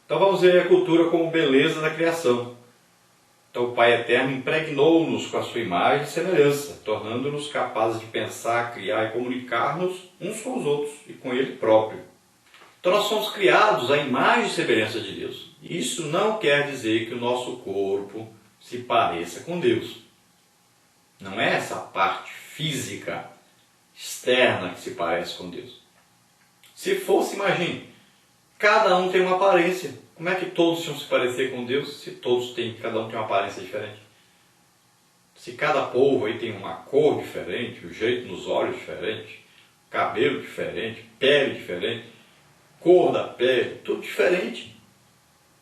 Então vamos ver a cultura como beleza da criação. Então o Pai Eterno impregnou-nos com a sua imagem e semelhança, tornando-nos capazes de pensar, criar e comunicar-nos uns com os outros e com Ele próprio. Então nós somos criados à imagem e semelhança de Deus. Isso não quer dizer que o nosso corpo se pareça com Deus. Não é essa parte física, externa que se parece com Deus. Se fosse, imagine, cada um tem uma aparência. Como é que todos iam se parecer com Deus se cada um tem uma aparência diferente? Se cada povo aí tem uma cor diferente, o jeito nos olhos diferente, cabelo diferente, pele diferente, cor da pele, tudo diferente.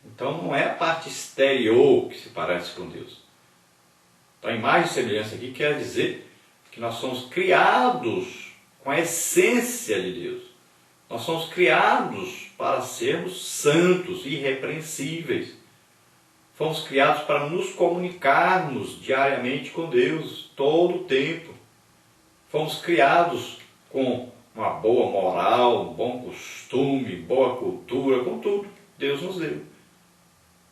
Então não é a parte exterior que se parece com Deus. Então a imagem e semelhança aqui quer dizer que nós somos criados com a essência de Deus. Nós somos criados para sermos santos, irrepreensíveis. Fomos criados para nos comunicarmos diariamente com Deus, todo o tempo. Fomos criados com uma boa moral, um bom costume, boa cultura, com tudo. Deus nos deu.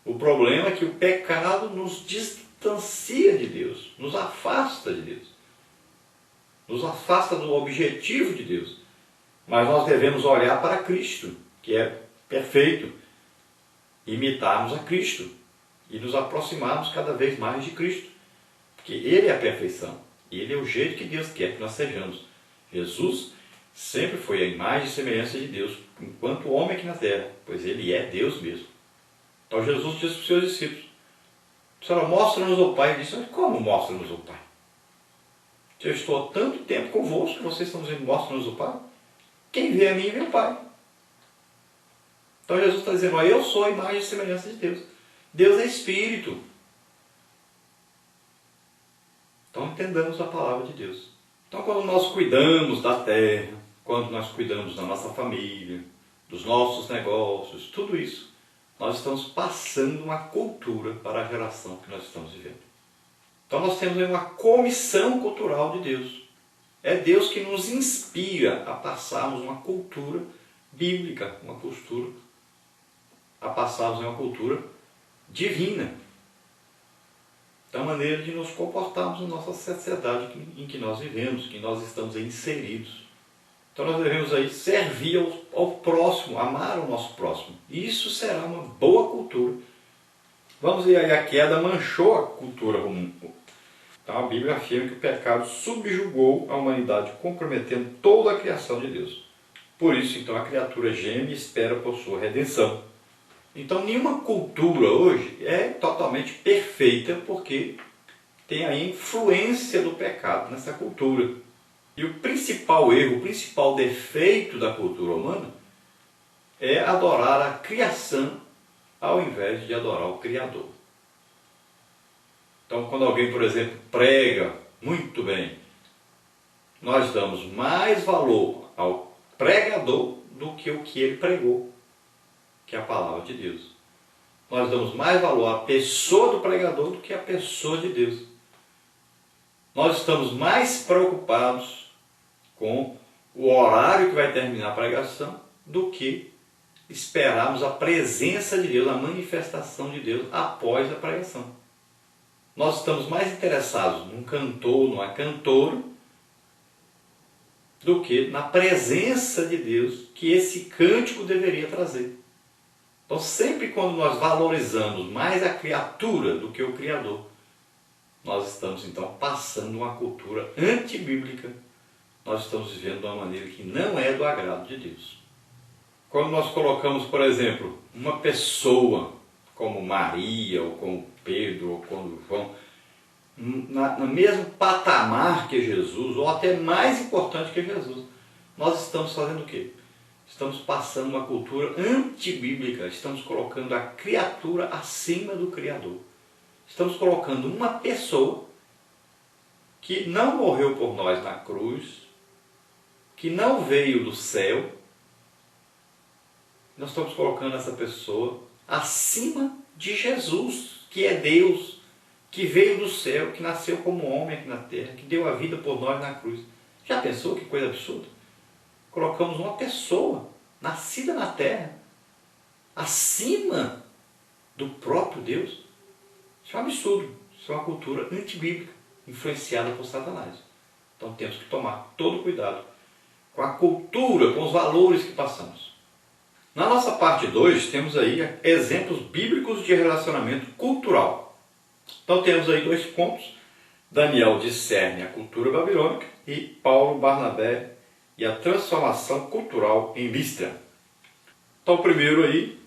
O problema é que o pecado nos distancia de Deus, nos afasta de Deus. Nos afasta do objetivo de Deus. Mas nós devemos olhar para Cristo, que é perfeito, imitarmos a Cristo e nos aproximarmos cada vez mais de Cristo. Porque Ele é a perfeição. E Ele é o jeito que Deus quer que nós sejamos. Jesus sempre foi a imagem e semelhança de Deus, enquanto homem aqui na terra, pois Ele é Deus mesmo. Então Jesus disse para os seus discípulos: Senhor, mostra-nos o Pai. Ele disse: mas como mostra-nos o Pai? Se eu estou há tanto tempo convosco, vocês estão dizendo: mostra-nos o Pai? Quem vê a mim, vê o Pai. Então Jesus está dizendo: eu sou a imagem e semelhança de Deus. Deus é Espírito. Então entendamos a palavra de Deus. Então quando nós cuidamos da terra, quando nós cuidamos da nossa família, dos nossos negócios, tudo isso, nós estamos passando uma cultura para a geração que nós estamos vivendo. Então nós temos uma comissão cultural de Deus. É Deus que nos inspira a passarmos uma cultura bíblica, a passarmos uma cultura divina. Da maneira de nos comportarmos na nossa sociedade em que nós vivemos, que nós estamos inseridos. Então nós devemos aí servir ao próximo, amar o nosso próximo. Isso será uma boa cultura. Vamos ver aí, a queda manchou a cultura comum. Então a Bíblia afirma que o pecado subjugou a humanidade, comprometendo toda a criação de Deus. Por isso, então, a criatura geme e espera por sua redenção. Então nenhuma cultura hoje é totalmente perfeita, porque tem a influência do pecado nessa cultura. E o principal erro, o principal defeito da cultura humana é adorar a criação ao invés de adorar o Criador. Então quando alguém, por exemplo, prega muito bem, nós damos mais valor ao pregador do que o que ele pregou, que é a palavra de Deus. Nós damos mais valor à pessoa do pregador do que à pessoa de Deus. Nós estamos mais preocupados com o horário que vai terminar a pregação do que esperarmos a presença de Deus, a manifestação de Deus após a pregação. Nós estamos mais interessados num cantor, numa cantora, do que na presença de Deus que esse cântico deveria trazer. Então, sempre quando nós valorizamos mais a criatura do que o Criador, nós estamos, então, passando uma cultura antibíblica. Nós estamos vivendo de uma maneira que não é do agrado de Deus. Quando nós colocamos, por exemplo, uma pessoa como Maria, ou como Pedro, ou como João, no mesmo patamar que Jesus, ou até mais importante que Jesus, nós estamos fazendo o quê? Estamos passando uma cultura antibíblica, estamos colocando a criatura acima do Criador. Estamos colocando uma pessoa que não morreu por nós na cruz, que não veio do céu. Nós estamos colocando essa pessoa acima de Jesus, que é Deus, que veio do céu, que nasceu como homem aqui na terra, que deu a vida por nós na cruz. Já pensou que coisa absurda? Colocamos uma pessoa nascida na terra acima do próprio Deus. Isso é um absurdo. Isso é uma cultura antibíblica, influenciada por Satanás. Então temos que tomar todo cuidado com a cultura, com os valores que passamos. Na nossa parte 2, temos aí exemplos bíblicos de relacionamento cultural. Então temos aí 2 pontos. Daniel discerne a cultura babilônica e Paulo, Barnabé e a transformação cultural em Listra. Então primeiro aí,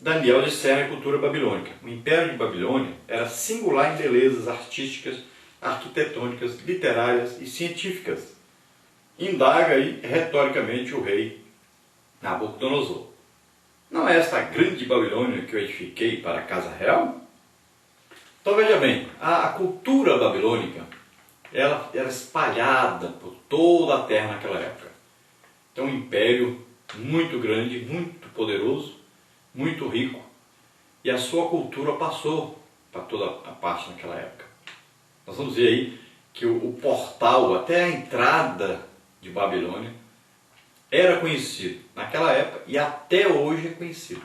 Daniel discerne a cultura babilônica. O Império de Babilônia era singular em belezas artísticas, arquitetônicas, literárias e científicas. Indaga aí retoricamente o rei Nabucodonosor. Não é esta grande Babilônia que eu edifiquei para a casa real? Então veja bem, a cultura babilônica ela era espalhada por toda a terra naquela época. Então um império muito grande, muito poderoso, muito rico, e a sua cultura passou para toda a parte naquela época. Nós vamos ver aí que o portal até a entrada de Babilônia era conhecido naquela época e até hoje é conhecido.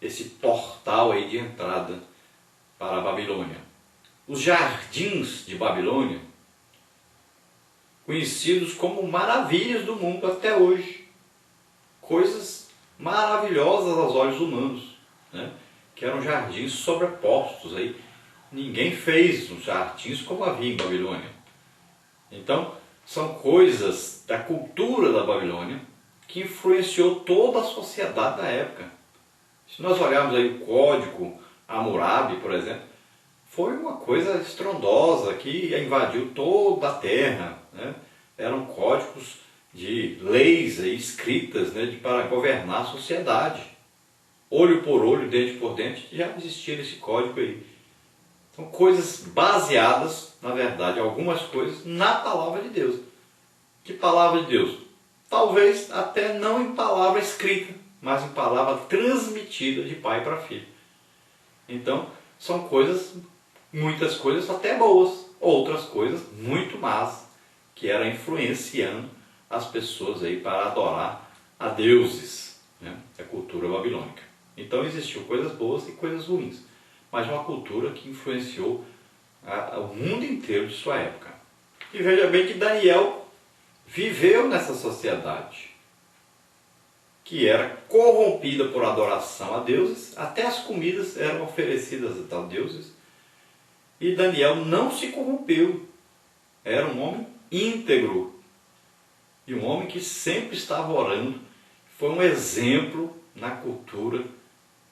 Esse portal aí de entrada para a Babilônia. Os jardins de Babilônia, conhecidos como maravilhas do mundo até hoje. Coisas maravilhosas aos olhos humanos, né? Que eram jardins sobrepostos aí. Ninguém fez os jardins como havia em Babilônia. Então, são coisas da cultura da Babilônia que influenciou toda a sociedade da época. Se nós olharmos aí o código Hammurabi, por exemplo, foi uma coisa estrondosa que invadiu toda a terra, né? Eram códigos de leis aí, escritas, né, para governar a sociedade. Olho por olho, dente por dente, já existia esse código aí. São coisas baseadas, na verdade, algumas coisas, na palavra de Deus. Que palavra de Deus? Talvez até não em palavra escrita, mas em palavra transmitida de pai para filho. Então, são coisas, muitas coisas até boas, outras coisas muito más, que eram influenciando as pessoas aí para adorar a deuses, né? A cultura babilônica. Então existiam coisas boas e coisas ruins, mas uma cultura que influenciou o mundo inteiro de sua época. E veja bem que Daniel viveu nessa sociedade que era corrompida por adoração a deuses, até as comidas eram oferecidas a deuses, e Daniel não se corrompeu, era um homem íntegro, e um homem que sempre estava orando, foi um exemplo na cultura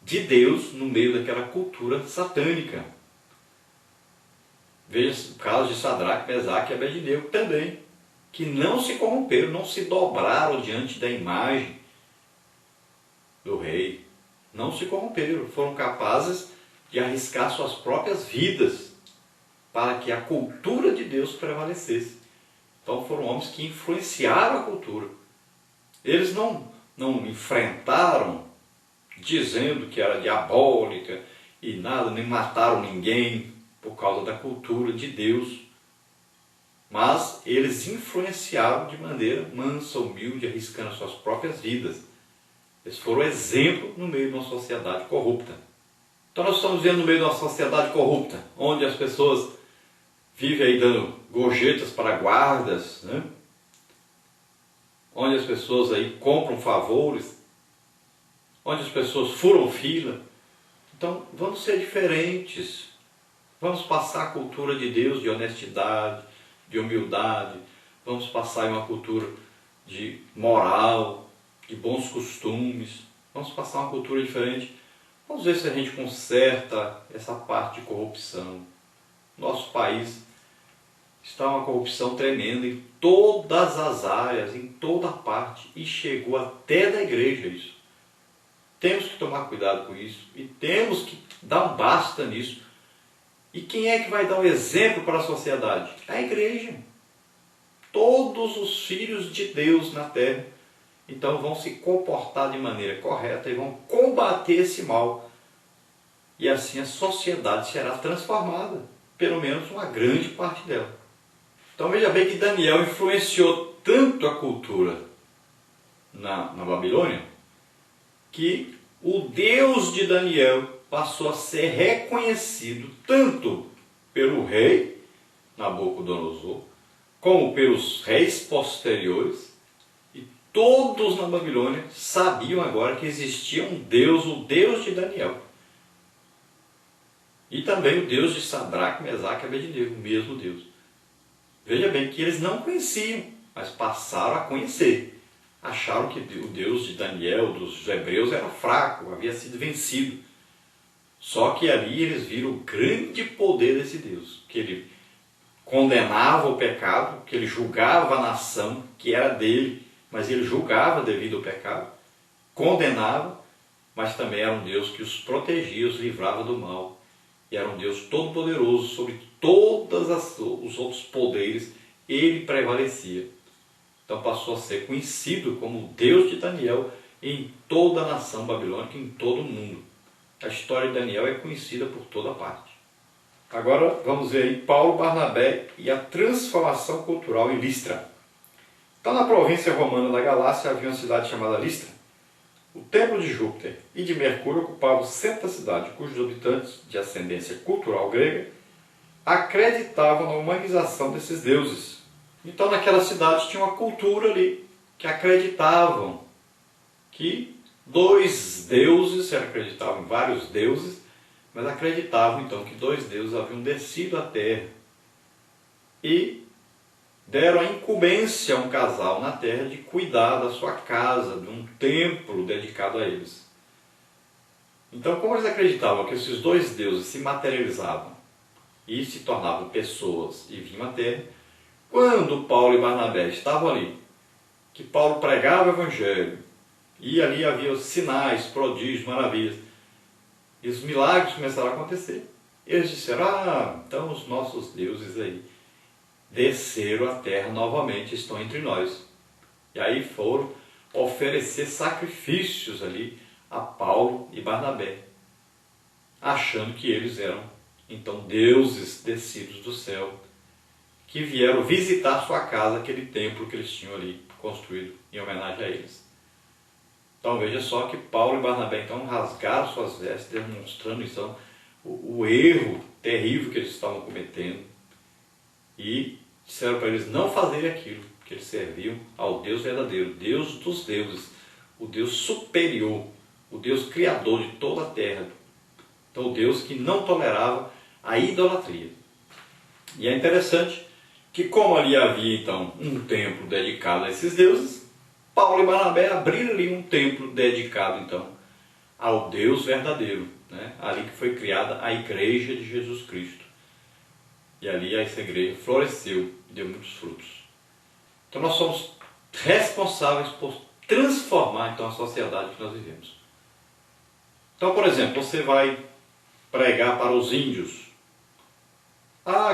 de Deus, no meio daquela cultura satânica. Veja o caso de Sadraque, Mesaque e Abednego também, que não se corromperam, não se dobraram diante da imagem do rei, não se corromperam, foram capazes de arriscar suas próprias vidas para que a cultura de Deus prevalecesse. Então foram homens que influenciaram a cultura. Eles não enfrentaram dizendo que era diabólica e nada, nem mataram ninguém por causa da cultura de Deus, mas eles influenciaram de maneira mansa, humilde, arriscando suas próprias vidas. Eles foram exemplo no meio de uma sociedade corrupta. Então nós estamos vivendo no meio de uma sociedade corrupta, onde as pessoas vivem aí dando gorjetas para guardas, né? Onde as pessoas aí compram favores, onde as pessoas furam fila. Então vamos ser diferentes, vamos passar a cultura de Deus, de honestidade, de humildade, vamos passar em uma cultura de moral, de bons costumes, vamos passar uma cultura diferente. Vamos ver se a gente conserta essa parte de corrupção. Nosso país está uma corrupção tremenda em todas as áreas, em toda parte, e chegou até da igreja isso. Temos que tomar cuidado com isso e temos que dar um basta nisso. E quem é que vai dar o exemplo para a sociedade? A igreja. Todos os filhos de Deus na terra, então, vão se comportar de maneira correta e vão combater esse mal. E assim a sociedade será transformada, pelo menos uma grande parte dela. Então veja bem que Daniel influenciou tanto a cultura na Babilônia, que o Deus de Daniel passou a ser reconhecido tanto pelo rei Nabucodonosor, como pelos reis posteriores, e todos na Babilônia sabiam agora que existia um Deus, o Deus de Daniel. E também o Deus de Sadraque, Mesaque e Abednego, o mesmo Deus. Veja bem que eles não conheciam, mas passaram a conhecer. Acharam que o Deus de Daniel, dos hebreus, era fraco, havia sido vencido. Só que ali eles viram o grande poder desse Deus, que ele condenava o pecado, que ele julgava a nação, que era dele, mas ele julgava devido ao pecado, condenava, mas também era um Deus que os protegia, os livrava do mal. E era um Deus todo-poderoso sobre todos os outros poderes, ele prevalecia. Então passou a ser conhecido como o Deus de Daniel em toda a nação babilônica, em todo o mundo. A história de Daniel é conhecida por toda parte. Agora vamos ver aí Paulo, Barnabé e a transformação cultural em Listra. Então na província romana da Galácia havia uma cidade chamada Listra. O templo de Júpiter e de Mercúrio ocupava o centro da cidade, cujos habitantes, de ascendência cultural grega, acreditavam na humanização desses deuses. Então naquela cidade tinha uma cultura ali, que acreditavam que dois deuses, acreditavam em vários deuses, mas acreditavam então que dois deuses haviam descido à terra e deram a incumbência a um casal na terra de cuidar da sua casa, de um templo dedicado a eles. Então, como eles acreditavam que esses dois deuses se materializavam e se tornavam pessoas e vinham à terra, quando Paulo e Barnabé estavam ali, que Paulo pregava o Evangelho, e ali havia os sinais, prodígios, maravilhas, e os milagres começaram a acontecer, eles disseram, então os nossos deuses aí desceram à terra novamente, estão entre nós. E aí foram oferecer sacrifícios ali a Paulo e Barnabé, achando que eles eram então deuses descidos do céu, que vieram visitar sua casa, aquele templo que eles tinham ali construído em homenagem a eles. Então veja só que Paulo e Barnabé então rasgaram suas vestes, demonstrando então o erro terrível que eles estavam cometendo, e disseram para eles não fazerem aquilo, que eles serviam ao Deus verdadeiro, Deus dos deuses, o Deus superior, o Deus criador de toda a terra. Então o Deus que não tolerava a idolatria. E é interessante que, como ali havia então um templo dedicado a esses deuses, Paulo e Barnabé abriram ali um templo dedicado então ao Deus verdadeiro, né? Ali que foi criada a Igreja de Jesus Cristo. E ali essa igreja floresceu e deu muitos frutos. Então nós somos responsáveis por transformar então a sociedade que nós vivemos. Então, por exemplo, você vai pregar para os índios.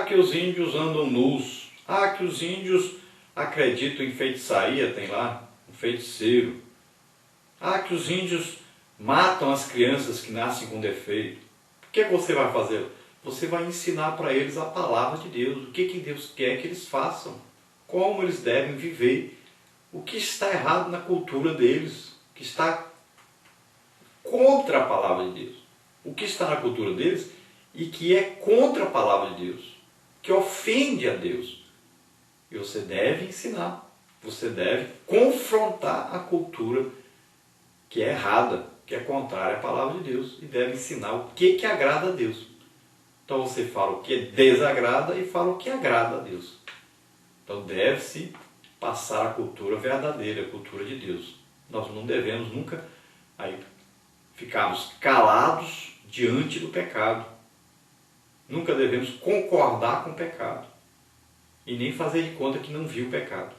Que os índios andam nus. Que os índios acreditam em feitiçaria, tem lá um feiticeiro. Que os índios matam as crianças que nascem com defeito. O que você vai fazer? Você vai ensinar para eles a palavra de Deus, o que Deus quer que eles façam, como eles devem viver, o que está errado na cultura deles, o que está contra a palavra de Deus, o que está na cultura deles e que é contra a palavra de Deus, que ofende a Deus. E você deve ensinar, você deve confrontar a cultura que é errada, que é contrária à palavra de Deus, e deve ensinar o que agrada a Deus. Então você fala o que desagrada e fala o que agrada a Deus. Então deve-se passar a cultura verdadeira, a cultura de Deus. Nós não devemos nunca ficarmos calados diante do pecado. Nunca devemos concordar com o pecado. E nem fazer de conta que não viu o pecado.